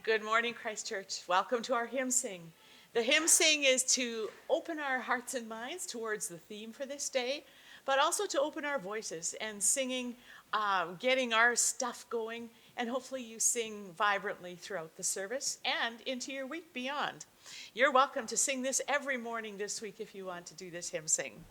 Good morning, Christ Church. Welcome to our hymn sing. The hymn sing is to open our hearts and minds towards the theme for this day, but also to open our voices and singing, getting our stuff going, and hopefully you sing vibrantly throughout the service and into your week beyond. You're welcome to sing this every morning this week if you want to do this hymn sing.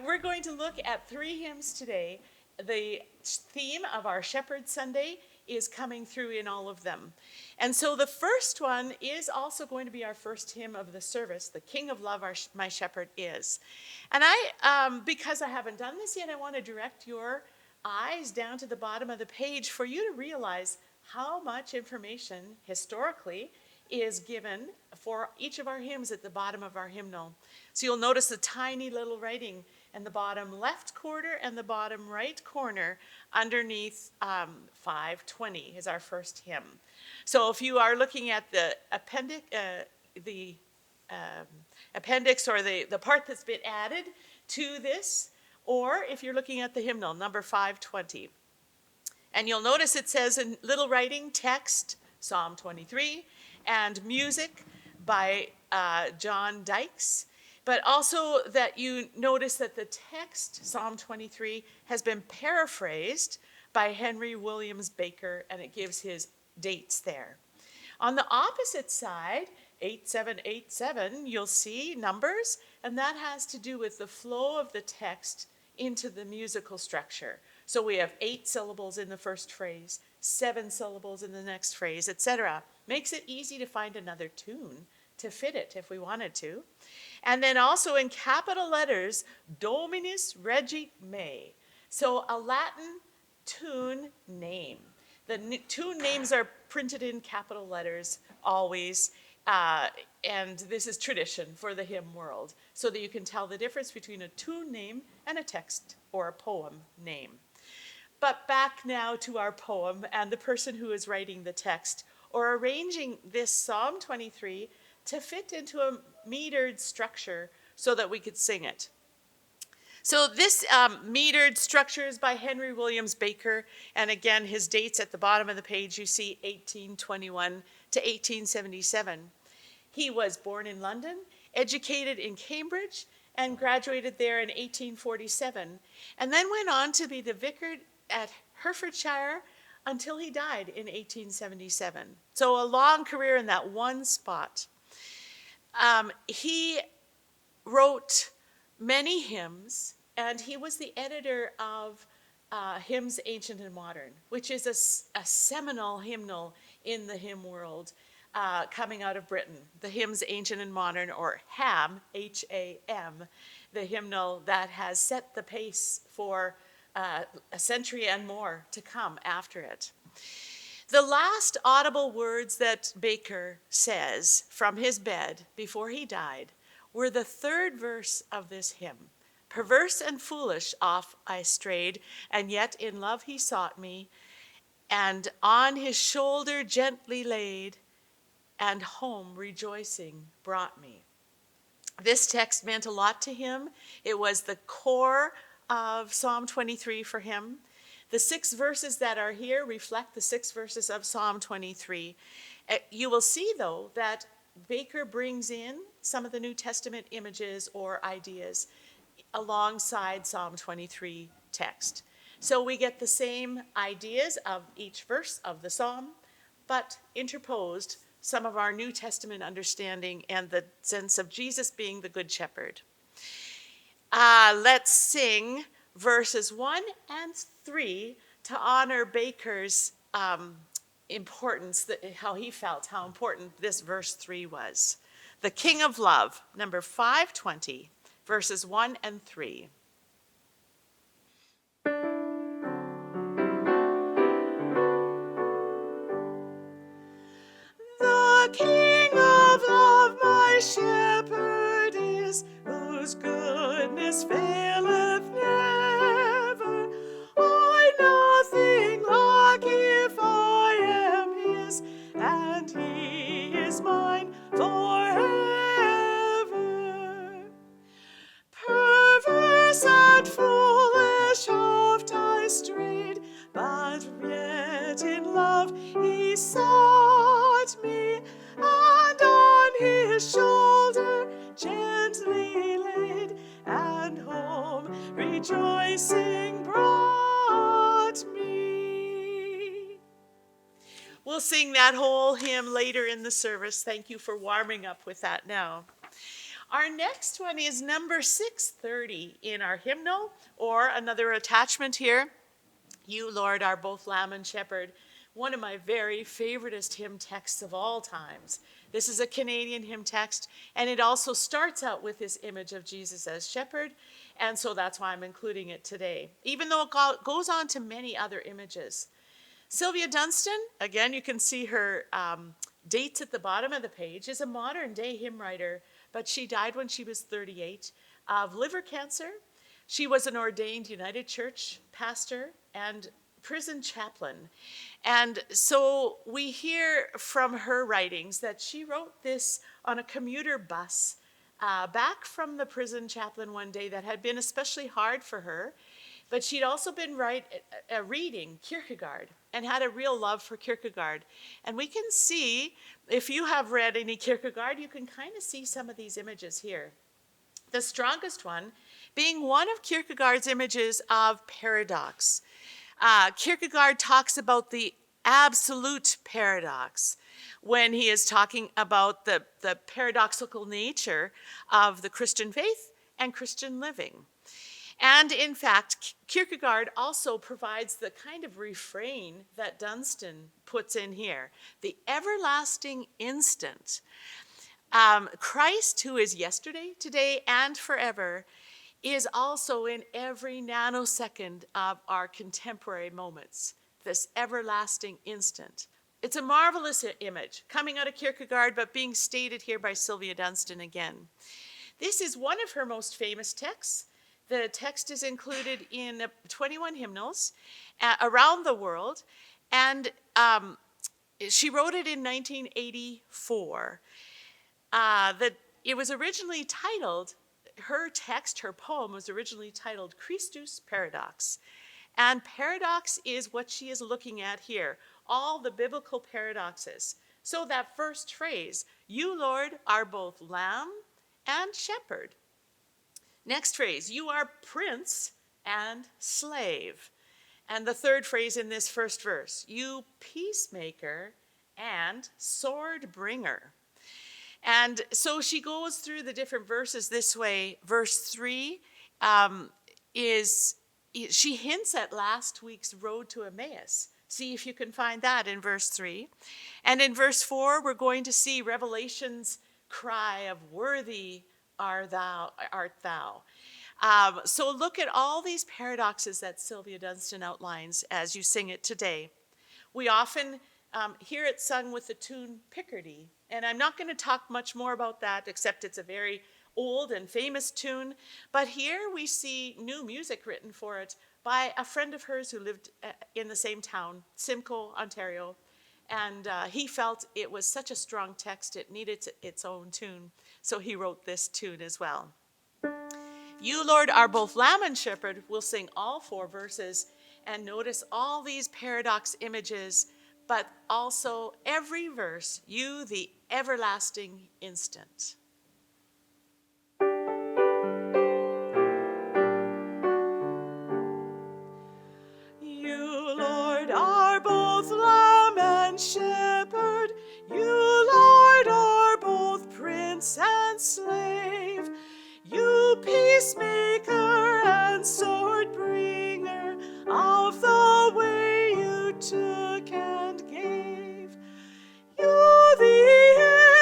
We're going to look at 3 hymns today. The theme of our Shepherd Sunday is coming through in all of them. And so the first one is also going to be our first hymn of the service, The King of Love, My Shepherd Is. And because I haven't done this yet, I want to direct your eyes down to the bottom of the page for you to realize how much information historically is given for each of our hymns at the bottom of our hymnal. So you'll notice the tiny little writing in the bottom left corner and the bottom right corner underneath 520 is our first hymn. So if you are looking at the appendix or the part that's been added to this, or if you're looking at the hymnal, number 520. And you'll notice it says in little writing, text, Psalm 23, and music by John Dykes. But also that you notice that the text, Psalm 23, has been paraphrased by Henry Williams Baker, and it gives his dates there. On the opposite side, 8787, you'll see numbers, and that has to do with the flow of the text into the musical structure. So we have 8 syllables in the first phrase, 7 syllables in the next phrase, etc. Makes it easy to find another tune to fit it if we wanted to. And then also in capital letters, Dominus Regit Me. So a Latin tune name. The tune names are printed in capital letters always, and this is tradition for the hymn world, so that you can tell the difference between a tune name and a text or a poem name. But back now to our poem and the person who is writing the text, or arranging this Psalm 23 to fit into a metered structure so that we could sing it. So this metered structure is by Henry Williams Baker, and again, his dates at the bottom of the page, you see 1821 to 1877. He was born in London, educated in Cambridge, and graduated there in 1847, and then went on to be the vicar at Herefordshire until he died in 1877. So a long career in that one spot. He wrote many hymns, and he was the editor of Hymns Ancient and Modern, which is a seminal hymnal in the hymn world coming out of Britain. The Hymns Ancient and Modern, or HAM, H-A-M, the hymnal that has set the pace for a century and more to come after it. The last audible words that Baker says from his bed before he died were the 3rd verse of this hymn. Perverse and foolish off I strayed, and yet in love he sought me, and on his shoulder gently laid, and home rejoicing brought me. This text meant a lot to him. It was the core of Psalm 23 for him. The 6 verses that are here reflect the 6 verses of Psalm 23. You will see, though, that Baker brings in some of the New Testament images or ideas alongside Psalm 23 text. So we get the same ideas of each verse of the psalm, but interposed some of our New Testament understanding and the sense of Jesus being the Good Shepherd. Let's sing verses 1 and 3 to honor Baker's importance, how he felt, how important this verse 3 was. The King of Love, number 520, verses 1 and 3. The King of Love, my shepherd is, whose goodness faileth never. I nothing lack if I am his, and he is mine forever. Perverse and foolish oft I strayed, but yet in love he sought blessing brought me. We'll sing that whole hymn later in the service. Thank you for warming up with that now. Our next one is number 630 in our hymnal, or another attachment here. You, Lord, are both Lamb and Shepherd. One of my very favoriteest hymn texts of all times. This is a Canadian hymn text, and it also starts out with this image of Jesus as shepherd, and so that's why I'm including it today, even though it goes on to many other images. Sylvia Dunstan, again, you can see her dates at the bottom of the page, is a modern-day hymn writer, but she died when she was 38 of liver cancer. She was an ordained United Church pastor and prison chaplain. And so we hear from her writings that she wrote this on a commuter bus back from the prison chaplain one day that had been especially hard for her. But she'd also been reading Kierkegaard and had a real love for Kierkegaard. And we can see, if you have read any Kierkegaard, you can kind of see some of these images here. The strongest one being one of Kierkegaard's images of paradox. Kierkegaard talks about the absolute paradox when he is talking about the paradoxical nature of the Christian faith and Christian living. And in fact, Kierkegaard also provides the kind of refrain that Dunstan puts in here, the everlasting instant. Christ, who is yesterday, today, and forever, is also in every nanosecond of our contemporary moments, this everlasting instant. It's a marvelous image coming out of Kierkegaard, but being stated here by Sylvia Dunstan again. This is one of her most famous texts. The text is included in 21 hymnals around the world, and she wrote it in 1984. It was originally titled, her text, her poem was originally titled Christus Paradox. And paradox is what she is looking at here, all the biblical paradoxes. So that first phrase, you, Lord, are both lamb and shepherd. Next phrase, you are prince and slave. And the third phrase in this first verse, you peacemaker and sword bringer. And so she goes through the different verses this way. Verse 3 she hints at last week's road to Emmaus. See if you can find that in verse 3. And in verse 4, we're going to see Revelation's cry of worthy art thou. So look at all these paradoxes that Sylvia Dunstan outlines as you sing it today. We often hear it sung with the tune Picardy, and I'm not going to talk much more about that, except it's a very old and famous tune. But here we see new music written for it by a friend of hers who lived in the same town, Simcoe, Ontario. And he felt it was such a strong text, it needed its own tune. So he wrote this tune as well. You, Lord, are both lamb and shepherd. We'll sing all 4 verses and notice all these paradox images, but also every verse, you, the everlasting instant. You, Lord, are both lamb and shepherd. You, Lord, are both prince and slave. You, peacemaker and sword bringer, of the way you took and gave. You, the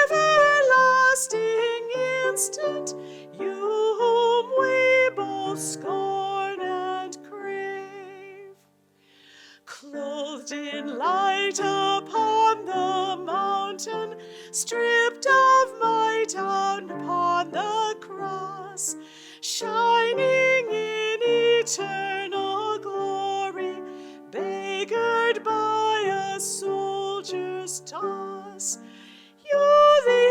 everlasting instant, you whom we both scorn and crave. Clothed in light upon the mountain, stripped of might upon the cross, shining in eternal glory, beggared by a soldier's toss. You, the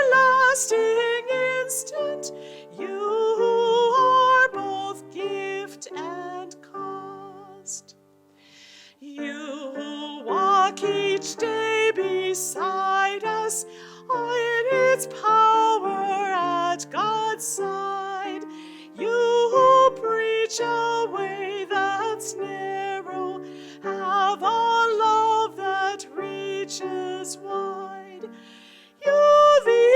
everlasting instant, you who are both gift and cost. You who walk each day beside us, in its power at God's side. You who preach search a way that's narrow, have a love that reaches wide. You, the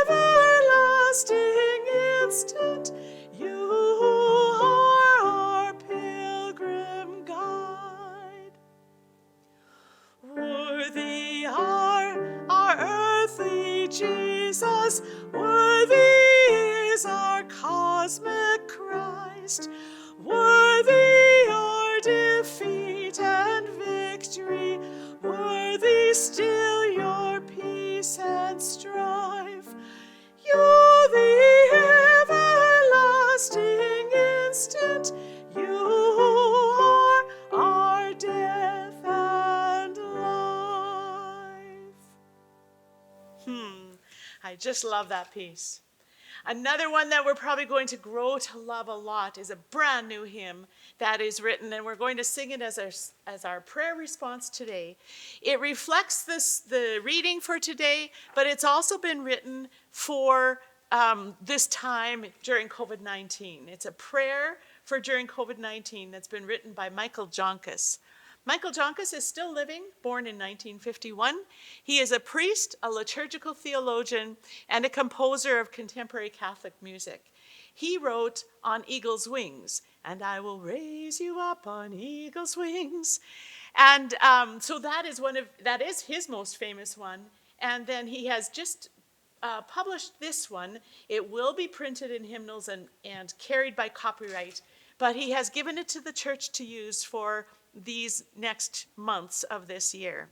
everlasting instant, you are our pilgrim guide. Worthy are our earthly Jesus, worthy is our cosmic Christ, worthy our defeat and victory, worthy still your peace and strife. You, the everlasting instant, you are our death and life. I just love that piece. Another one that we're probably going to grow to love a lot is a brand new hymn that is written, and we're going to sing it as our prayer response today. It reflects the reading for today, but it's also been written for this time during COVID-19. It's a prayer for during COVID-19 that's been written by Michael Joncas. Michael Joncas is still living, born in 1951. He is a priest, a liturgical theologian, and a composer of contemporary Catholic music. He wrote On Eagle's Wings, and I will raise you up on eagle's wings. And so that is his most famous one. And then he has just published this one. It will be printed in hymnals and carried by copyright, but he has given it to the church to use for these next months of this year.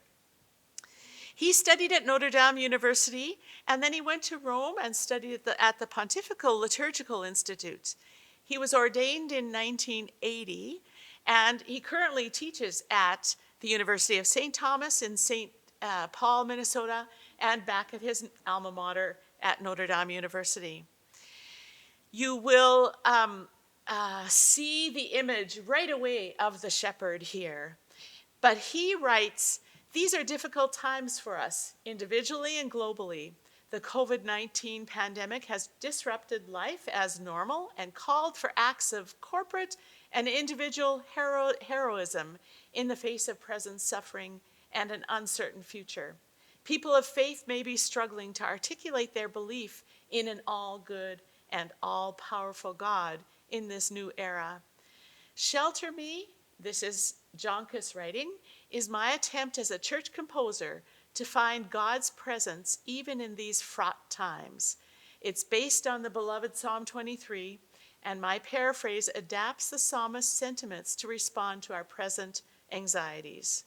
He studied at Notre Dame University, and then he went to Rome and studied at the Pontifical Liturgical Institute. He was ordained in 1980, and he currently teaches at the University of St. Thomas in St. Paul, Minnesota, and back at his alma mater at Notre Dame University. You will see the image right away of the shepherd here. But he writes, these are difficult times for us, individually and globally. The COVID-19 pandemic has disrupted life as normal and called for acts of corporate and individual heroism in the face of present suffering and an uncertain future. People of faith may be struggling to articulate their belief in an all-good and all-powerful God in this new era. Shelter Me, this is Joncas writing, is my attempt as a church composer to find God's presence even in these fraught times. It's based on the beloved Psalm 23, and my paraphrase adapts the psalmist's sentiments to respond to our present anxieties.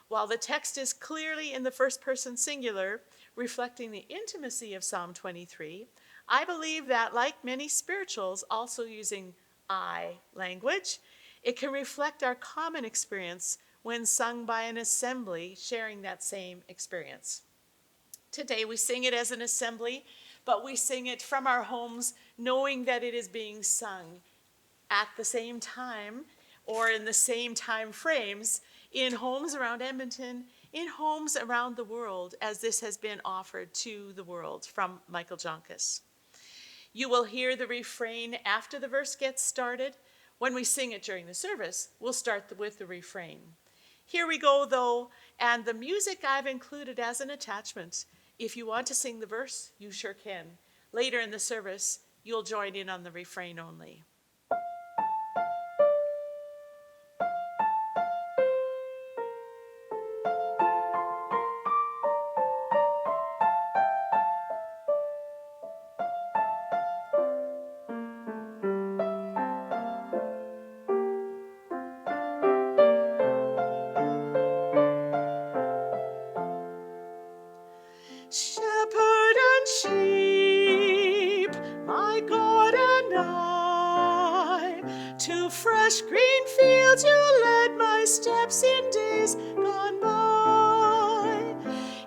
While the text is clearly in the first person singular, reflecting the intimacy of Psalm 23, I believe that, like many spirituals also using I language, it can reflect our common experience when sung by an assembly sharing that same experience. Today we sing it as an assembly, but we sing it from our homes knowing that it is being sung at the same time or in the same time frames in homes around Edmonton, in homes around the world, as this has been offered to the world from Michael Joncas. You will hear the refrain after the verse gets started. When we sing it during the service, we'll start with the refrain. Here we go, though, and the music I've included as an attachment. If you want to sing the verse, you sure can. Later in the service, you'll join in on the refrain only. Shepherd and sheep, my God and I, to fresh green fields you led my steps in days gone by.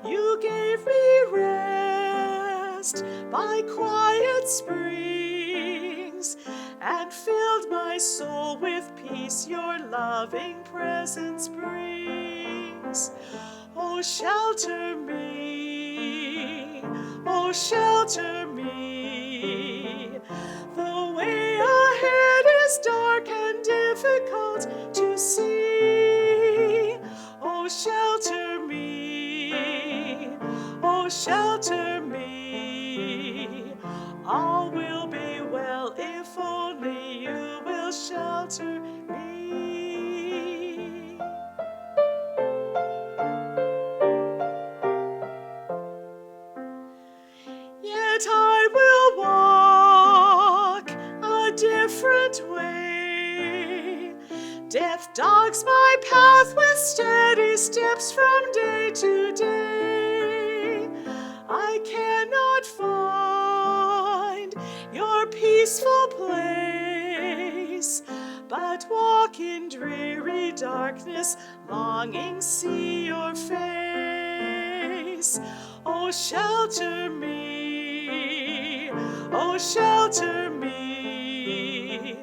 You gave me rest by quiet springs and filled my soul with peace your loving presence brings. Oh, shelter me, shelter me. The way ahead is is dark and difficult to see. Oh, shelter me, oh, shelter me. All will be well if only you will shelter me. Yet I will walk a different way. Death dogs my path with steady steps from day to day. I cannot find your peaceful place, but walk in dreary darkness, longing see your face. Oh, shelter me, oh, shelter me.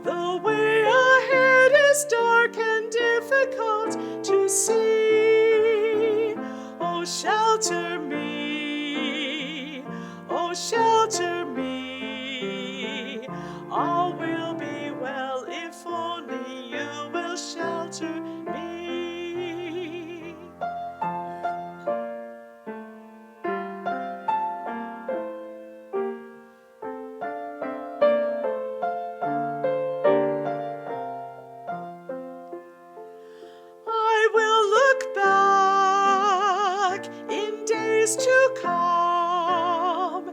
The way ahead is dark and difficult to see. Oh, shelter me, oh, shelter me. All will be well if only you will shelter me. I will look back in days to come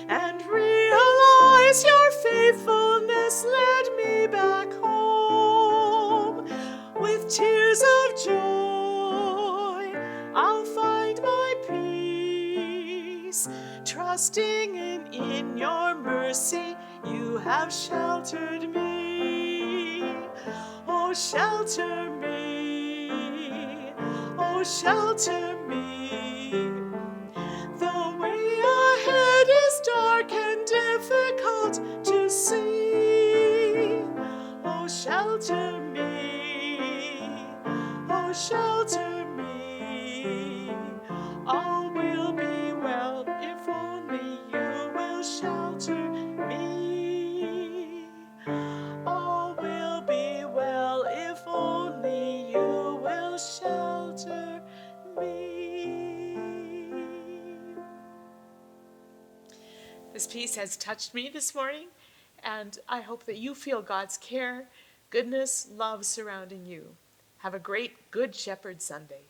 and realize your faithfulness led me back home. With tears of joy, I'll find my peace, trusting in your mercy you have sheltered me. Oh, shelter me, oh, shelter me. The way ahead is dark and difficult to see. Oh, shelter me, oh, shelter me. All will be well if only you will shelter me. All will be well if only you will shelter me. This piece has touched me this morning, and I hope that you feel God's care, goodness, love surrounding you. Have a great Good Shepherd Sunday.